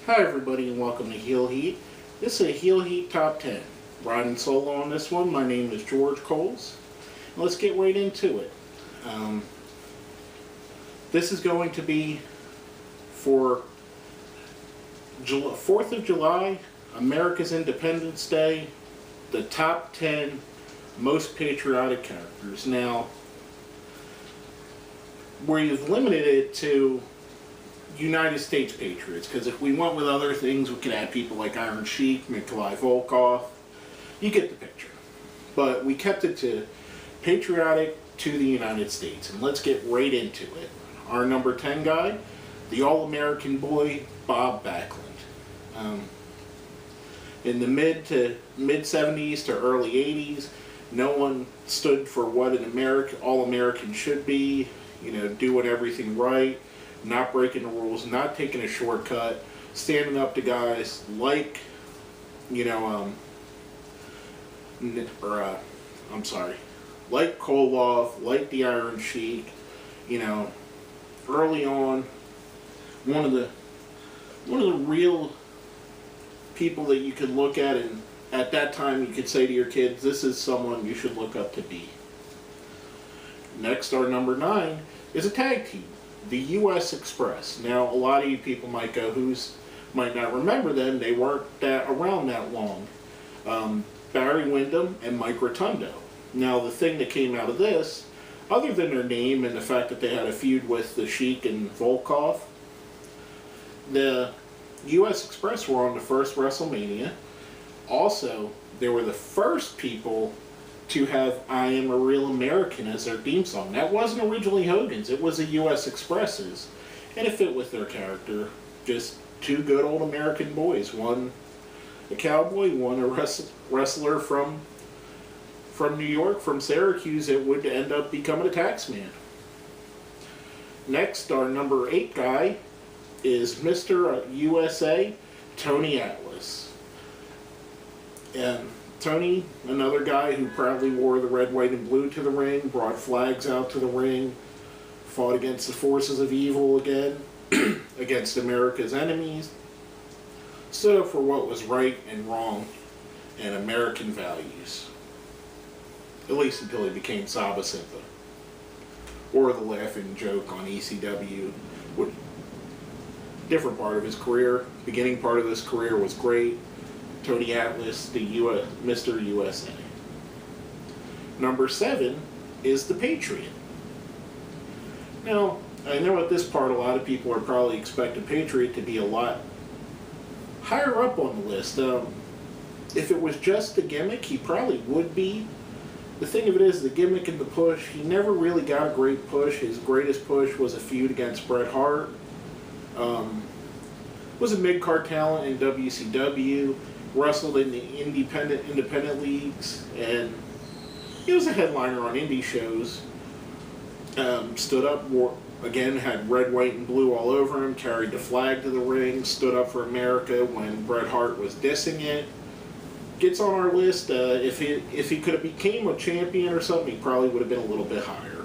Hi everybody and welcome to Heel Heat. This is a Heel Heat Top 10. Riding solo on this one, my name is George Coles. Let's get right into it. This is going to be for 4th of July, America's Independence Day, the top 10 most patriotic characters. Now, we've limited it to United States Patriots, because if we went with other things, we could add people like Iron Sheik, Nikolai Volkov. You get the picture. But we kept it to patriotic to the United States, and let's get right into it. Our number 10 guy, the All-American boy, Bob Backlund. In the mid 70s to early 80s, no one stood for what an All-American should be. You know, doing everything right, not breaking the rules, not taking a shortcut, standing up to guys like, like Koloff, like the Iron Sheik. Early on, one of the real people that you could look at, and at that time you could say to your kids, this is someone you should look up to be. Next, our number 9 is a tag team, the U.S. Express. Now, a lot of you people might not remember them. They weren't around that long. Barry Windham and Mike Rotundo. Now, the thing that came out of this, other than their name and the fact that they had a feud with the Sheik and Volkov, the U.S. Express were on the first WrestleMania. Also, they were the first people to have I Am a Real American as their theme song. That wasn't originally Hogan's, it was the U.S. Express's. And it fit with their character. Just two good old American boys. One a cowboy, one a wrestler from New York, from Syracuse, that would end up becoming a taxman. Next, our number 8 guy is Mr. USA, Tony Atlas. And Tony, another guy who proudly wore the red, white, and blue to the ring, brought flags out to the ring, fought against the forces of evil again, against America's enemies, stood up for what was right and wrong and American values. At least until he became Saba Simba, or the laughing joke on ECW, which different part of his career. Beginning part of his career was great. Tony Atlas, the Mr. USA. Number 7 is the Patriot. Now, I know at this part a lot of people are probably expecting Patriot to be a lot higher up on the list. If it was just a gimmick, he probably would be. The thing of it is, the gimmick and the push, he never really got a great push. His greatest push was a feud against Bret Hart. Was a mid-card talent in WCW. Wrestled in the independent leagues, and he was a headliner on indie shows. Stood up, again, had red, white, and blue all over him, carried the flag to the ring, stood up for America when Bret Hart was dissing it. Gets on our list. If he could have became a champion or something, he probably would have been a little bit higher.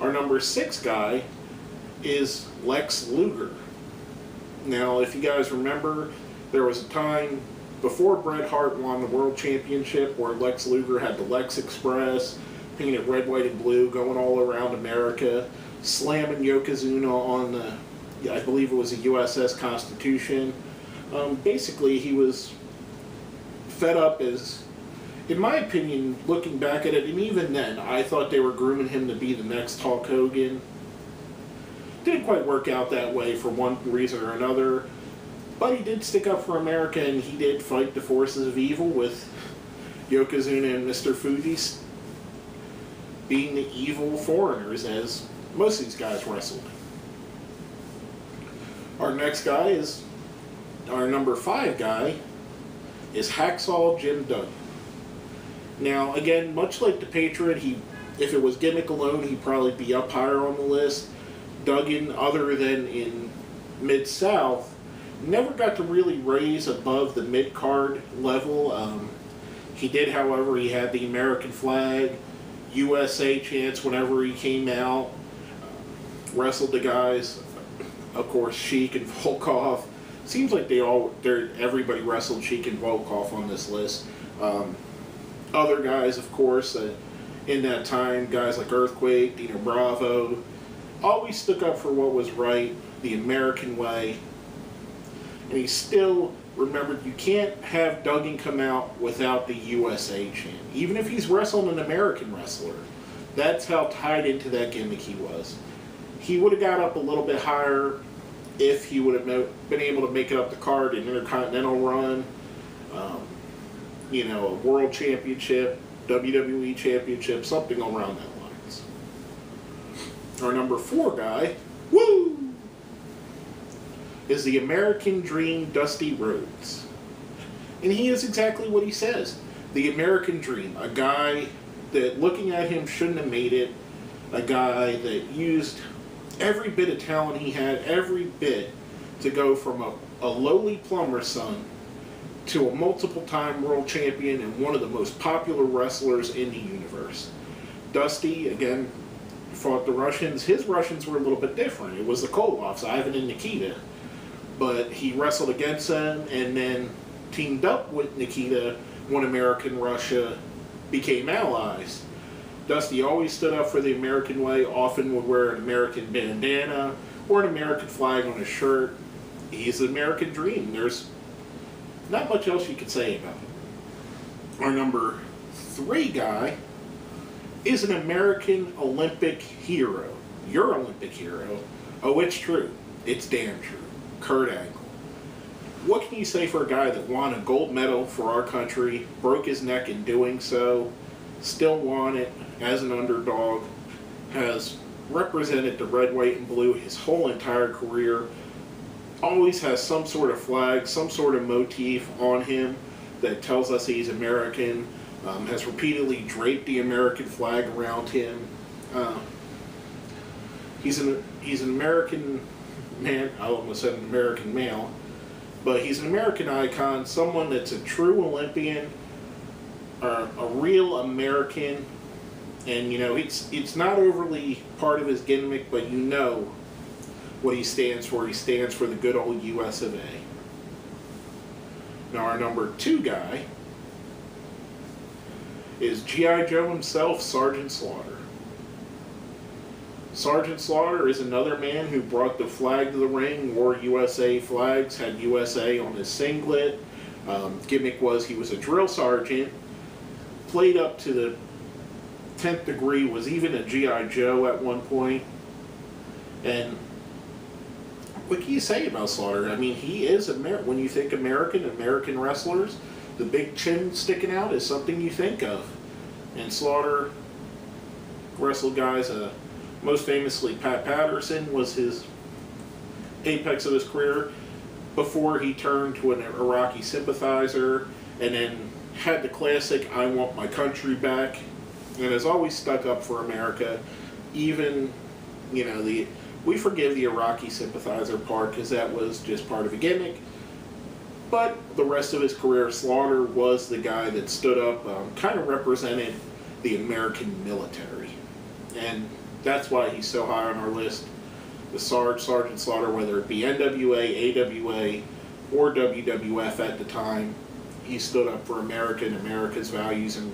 Our number 6 guy is Lex Luger. Now, if you guys remember, there was a time before Bret Hart won the World Championship where Lex Luger had the Lex Express, painted red, white, and blue, going all around America, slamming Yokozuna on the, I believe it was a USS Constitution. Basically, he was fed up as, in my opinion, looking back at it, and even then, I thought they were grooming him to be the next Hulk Hogan. Didn't quite work out that way for one reason or another. But he did stick up for America, and he did fight the forces of evil, with Yokozuna and Mr. Fuji being the evil foreigners, as most of these guys wrestled. Our next guy is, our number 5 guy, is Hacksaw Jim Duggan. Now, again, much like the Patriot, if it was gimmick alone, he'd probably be up higher on the list. Duggan, other than in Mid-South, never got to really raise above the mid-card level. He did, however, he had the American flag, USA chants whenever he came out, wrestled the guys, of course, Sheik and Volkov, seems like everybody wrestled Cheek and Volkov on this list. Other guys, of course, in that time, guys like Earthquake, Dino Bravo, always stuck up for what was right, the American way. And he still remembered you can't have Duggan come out without the USA chant, even if he's wrestling an American wrestler. That's how tied into that gimmick he was. He would have got up a little bit higher if he would have been able to make it up the card, an Intercontinental run, a World Championship, WWE Championship, something around that lines. Our number 4 guy, woo, is the American Dream, Dusty Rhodes. And he is exactly what he says. The American Dream, a guy that looking at him shouldn't have made it, a guy that used every bit of talent he had, every bit, to go from a lowly plumber's son to a multiple-time world champion and one of the most popular wrestlers in the universe. Dusty, again, fought the Russians. His Russians were a little bit different. It was the Koloffs, Ivan and Nikita. But he wrestled against them and then teamed up with Nikita when America and Russia became allies. Dusty always stood up for the American way, often would wear an American bandana or an American flag on his shirt. He's the American dream. There's not much else you could say about him. Our number 3 guy is an American Olympic hero. Your Olympic hero. Oh, it's true. It's damn true. Kurt Angle. What can you say for a guy that won a gold medal for our country, broke his neck in doing so, still won it as an underdog, has represented the red, white, and blue his whole entire career, always has some sort of flag, some sort of motif on him that tells us he's American, has repeatedly draped the American flag around him. He's an American man, I almost said an American male, but he's an American icon, someone that's a true Olympian, a real American, and it's not overly part of his gimmick, but you know what he stands for. He stands for the good old US of A. Now our number 2 guy is G.I. Joe himself, Sergeant Slaughter. Sergeant Slaughter is another man who brought the flag to the ring, wore USA flags, had USA on his singlet. Gimmick was he was a drill sergeant, played up to the 10th degree, was even a G.I. Joe at one point. And what can you say about Slaughter? I mean, he is when you think American wrestlers, the big chin sticking out is something you think of. And Slaughter wrestled guys, most famously Pat Patterson was his apex of his career before he turned to an Iraqi sympathizer and then had the classic I want my country back, and has always stuck up for America. Even, we forgive the Iraqi sympathizer part because that was just part of a gimmick. But the rest of his career, Slaughter was the guy that stood up, kind of represented the American military. And that's why he's so high on our list. The Sergeant Slaughter, whether it be NWA, AWA, or WWF at the time, he stood up for America and America's values. And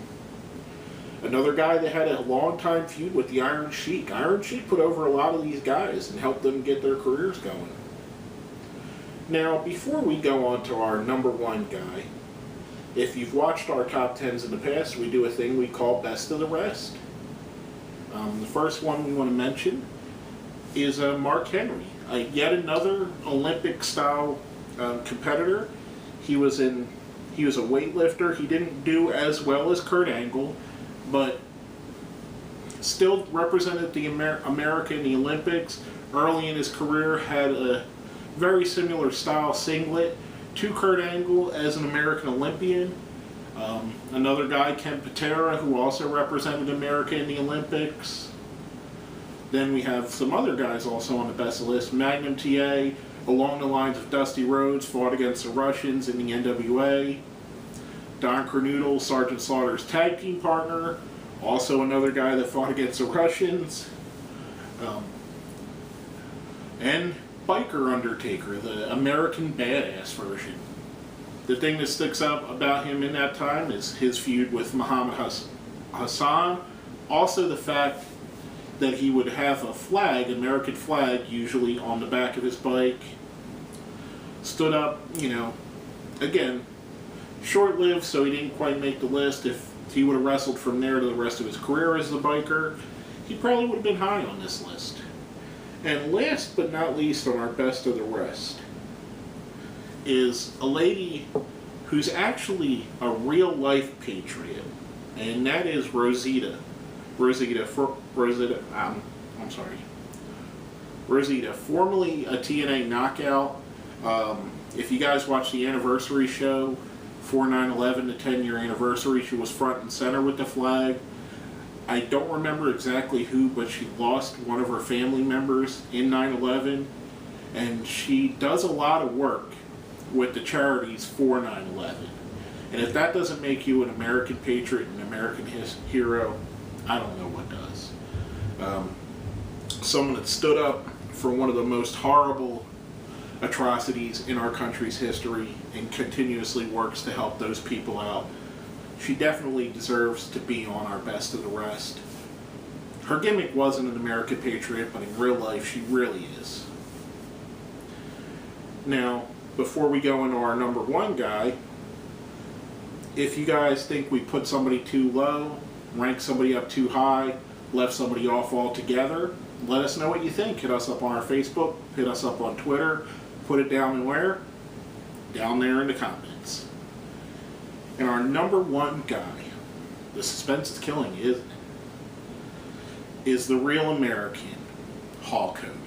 another guy that had a long-time feud with the Iron Sheik. Iron Sheik put over a lot of these guys and helped them get their careers going. Now, before we go on to our number 1 guy, if you've watched our top 10s in the past, we do a thing we call Best of the Rest. The first one we want to mention is Mark Henry, yet another Olympic-style competitor. He was a weightlifter. He didn't do as well as Kurt Angle, but still represented the America in the Olympics. Early in his career, had a very similar style singlet to Kurt Angle as an American Olympian. Another guy, Ken Patera, who also represented America in the Olympics. Then we have some other guys also on the best list. Magnum TA, along the lines of Dusty Rhodes, fought against the Russians in the NWA. Don Cornoodle, Sergeant Slaughter's tag team partner, also another guy that fought against the Russians. And biker Undertaker, the American Badass version. The thing that sticks out about him in that time is his feud with Muhammad Hassan. Also the fact that he would have a flag, American flag, usually on the back of his bike. Stood up, you know, again, short-lived, so he didn't quite make the list. If he would have wrestled from there to the rest of his career as a biker, he probably would have been high on this list. And last but not least on our best of the rest is a lady who's actually a real-life patriot, and that is Rosita, formerly a TNA Knockout. If you guys watch the anniversary show for 9/11, the 10-year anniversary, she was front and center with the flag. I don't remember exactly who, but she lost one of her family members in 9/11, and she does a lot of work with the charities for 9/11. And if that doesn't make you an American patriot and an American hero, I don't know what does. Someone that stood up for one of the most horrible atrocities in our country's history and continuously works to help those people out. She definitely deserves to be on our best of the rest. Her gimmick wasn't an American patriot, but in real life she really is. Now, before we go into our number one guy, if you guys think we put somebody too low, ranked somebody up too high, left somebody off altogether, let us know what you think. Hit us up on our Facebook, hit us up on Twitter, put it down in where? Down there in the comments. And our number one guy, the suspense is killing, isn't it? Is the real American, Hulk Hogan.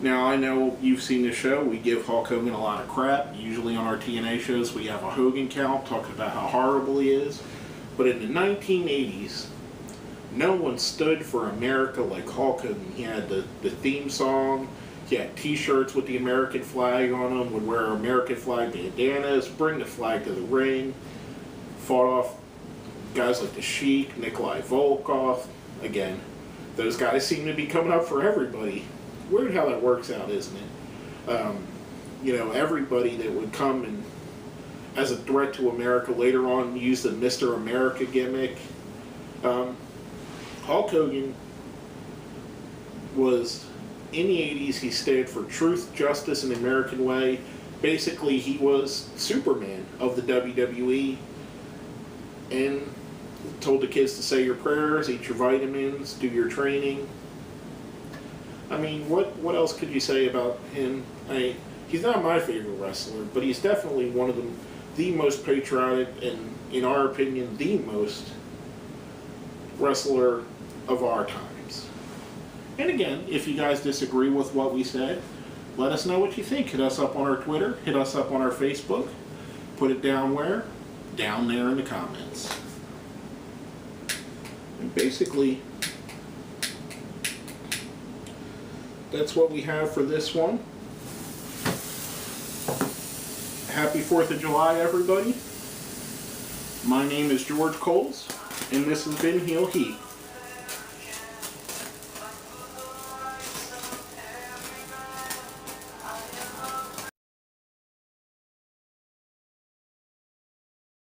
Now, I know you've seen the show. We give Hulk Hogan a lot of crap. Usually on our TNA shows, we have a Hogan count talking about how horrible he is. But in the 1980s, no one stood for America like Hulk Hogan. He had the theme song. He had t-shirts with the American flag on them, would wear American flag bandanas, bring the flag to the ring, fought off guys like the Sheik, Nikolai Volkov. Again, those guys seem to be coming up for everybody. Weird how that works out, isn't it? You know, everybody that would come and as a threat to America later on use the Mr. America gimmick. Hulk Hogan was, in the 80s, he stood for truth, justice, and the American way. Basically, he was Superman of the WWE and told the kids to say your prayers, eat your vitamins, do your training. I mean, what else could you say about him? He's not my favorite wrestler, but he's definitely one of the most patriotic and, in our opinion, the most wrestler of our times. And again, if you guys disagree with what we said, let us know what you think. Hit us up on our Twitter, hit us up on our Facebook, put it down where? Down there in the comments. And basically, that's what we have for this one. Happy 4th of July, everybody. My name is George Coles, and this has been Heel Heat.